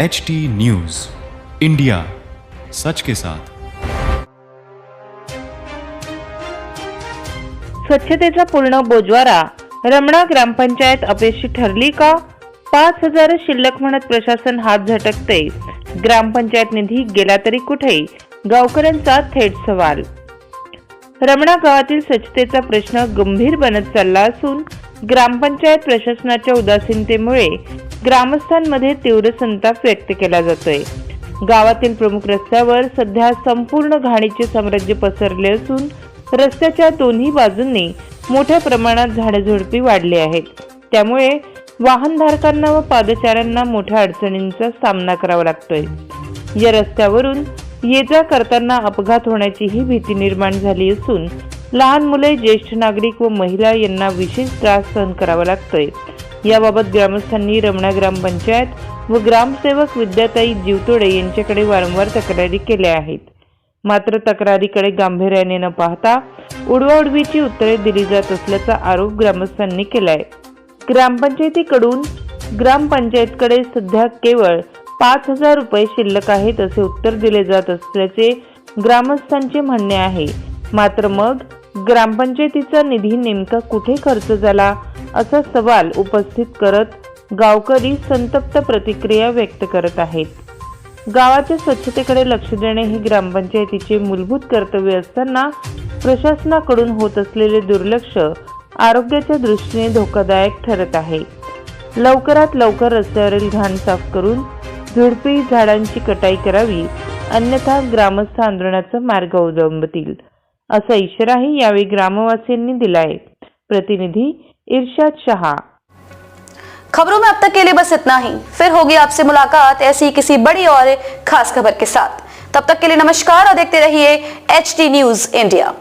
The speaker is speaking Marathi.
HT न्यूज इंडिया, सच के साथ। स्वच्छतेचा पूर्ण बोजवारा रमणा ग्रामपंचायत अपयशी ठरली का? 5,000 शिल्लक म्हणत प्रशासन हात झटकते। ग्रामपंचायत निधी गेला तरी कुठे? गावकऱ्यांचा थेट सवाल। रमणा गावातील स्वच्छतेचा प्रश्न गंभीर बनत चालला असून ग्रामपंचायत प्रशासनाच्या उदासीनतेमुळे ग्रामस्थांमध्ये तीव्र संताप व्यक्त केला जातोय। गावातील प्रमुख रस्त्यावर सध्या संपूर्ण घाणीचे साम्राज्य पसरले असून रस्त्याच्या दोन्ही बाजूंनी मोठ्या प्रमाणात झाडेझुडपी वाढली आहेत। त्यामुळे वाहनधारकांना व पादचाऱ्यांना मोठ्या अडचणींचा सामना करावा लागतोय। या रस्त्यावरून ये-जा करताना अपघात होण्याचीही भीती निर्माण झाली असून लहान मुले, ज्येष्ठ नागरिक व महिला यांना विशेष त्रास सहन करावा लागतोय। याबाबत ग्रामस्थांनी रमणा ग्रामपंचायत व ग्रामसेवक विद्याताई जीवतोडे यांच्याकडे वारंवार तक्रारी केल्या आहेत। मात्र तक्रारीकडे गांभीर्याने न पाहता उडवाउडवीची उत्तरे दिली जात असल्याचा आरोप ग्रामस्थांनी केलाय। ग्रामपंचायतीकडून ग्रामपंचायतकडे सध्या केवळ 5,000 रुपये शिल्लक आहेत असे उत्तर दिले जात असल्याचे ग्रामस्थांचे म्हणणे आहे। मात्र मग ग्रामपंचायतीचा निधी नेमका कुठे खर्च झाला असा सवाल उपस्थित करत गावकरी संतप्त प्रतिक्रिया व्यक्त करत आहेत। गावाच्या स्वच्छतेकडे लक्ष देणे हे ग्रामपंचायतीचे मूलभूत कर्तव्य असताना प्रशासनाकडून होत असलेले दुर्लक्ष आरोग्याच्या दृष्टीने धोकादायक ठरत आहे। लवकरात लवकर रस्त्यावरील घाण साफ करून झुडपी झाडांची कटाई करावी, अन्यथा ग्रामस्थ आंदोलनाचा मार्ग अवलंबतील असा इशाराही यावेळी ग्रामवासियांनी दिलाय। प्रतिनिधि इरशाद शाह। खबरों में अब तक के लिए बस इतना ही। फिर होगी आपसे मुलाकात ऐसी किसी बड़ी और खास खबर के साथ। तब तक के लिए नमस्कार और देखते रहिए HT न्यूज इंडिया।